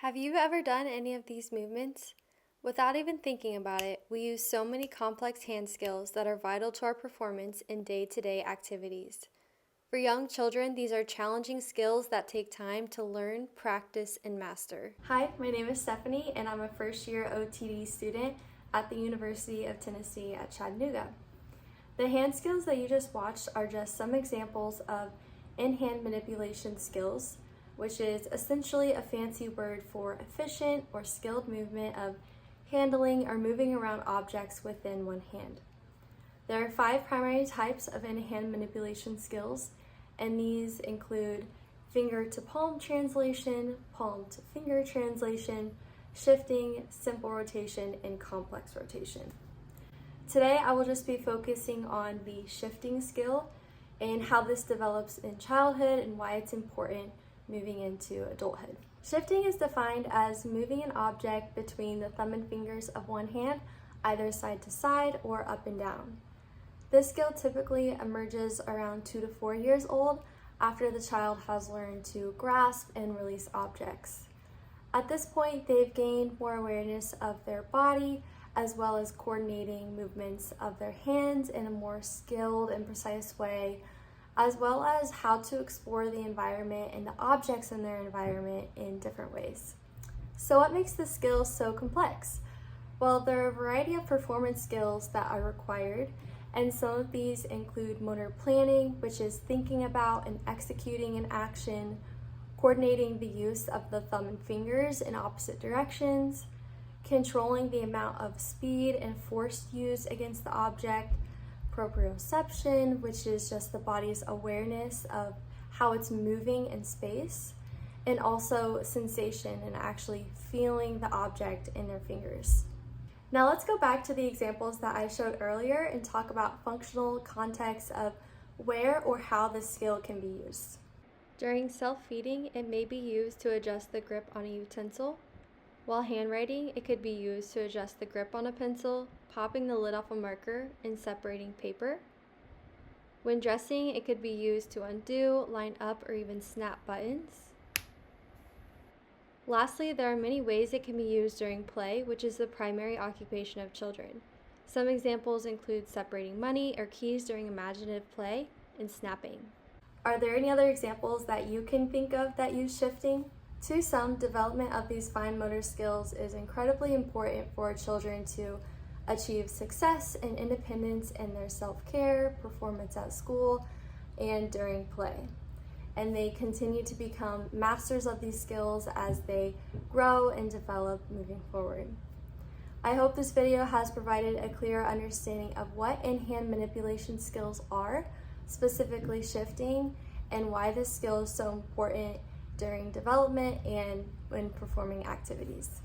Have you ever done any of these movements? Without even thinking about it, we use so many complex hand skills that are vital to our performance in day-to-day activities. For young children, these are challenging skills that take time to learn, practice, and master. Hi, my name is Stephanie, and I'm a first-year OTD student at the University of Tennessee at Chattanooga. The hand skills that you just watched are just some examples of in-hand manipulation skills, which is essentially a fancy word for efficient or skilled movement of handling or moving around objects within one hand. There are 5 primary types of in-hand manipulation skills, and these include finger to palm translation, palm to finger translation, shifting, simple rotation, and complex rotation. Today I will just be focusing on the shifting skill and how this develops in childhood and why it's important moving into adulthood. Shifting is defined as moving an object between the thumb and fingers of one hand, either side to side or up and down. This skill typically emerges around 2 to 4 years old after the child has learned to grasp and release objects. At this point, they've gained more awareness of their body as well as coordinating movements of their hands in a more skilled and precise way, as well as how to explore the environment and the objects in their environment in different ways. So what makes this skill so complex? Well, there are a variety of performance skills that are required, and some of these include motor planning, which is thinking about and executing an action, coordinating the use of the thumb and fingers in opposite directions, controlling the amount of speed and force used against the object, proprioception, which is just the body's awareness of how it's moving in space, and also sensation and actually feeling the object in their fingers. Now let's go back to the examples that I showed earlier and talk about functional context of where or how this skill can be used. During self-feeding, it may be used to adjust the grip on a utensil. While handwriting, it could be used to adjust the grip on a pencil, popping the lid off a marker, and separating paper. When dressing, it could be used to undo, line up, or even snap buttons. Lastly, there are many ways it can be used during play, which is the primary occupation of children. Some examples include separating money or keys during imaginative play, and snapping. Are there any other examples that you can think of that use shifting? To some, development of these fine motor skills is incredibly important for children to achieve success and independence in their self-care, performance at school, and during play. And they continue to become masters of these skills as they grow and develop moving forward. I hope this video has provided a clear understanding of what in-hand manipulation skills are, specifically shifting, and why this skill is so important during development and when performing activities.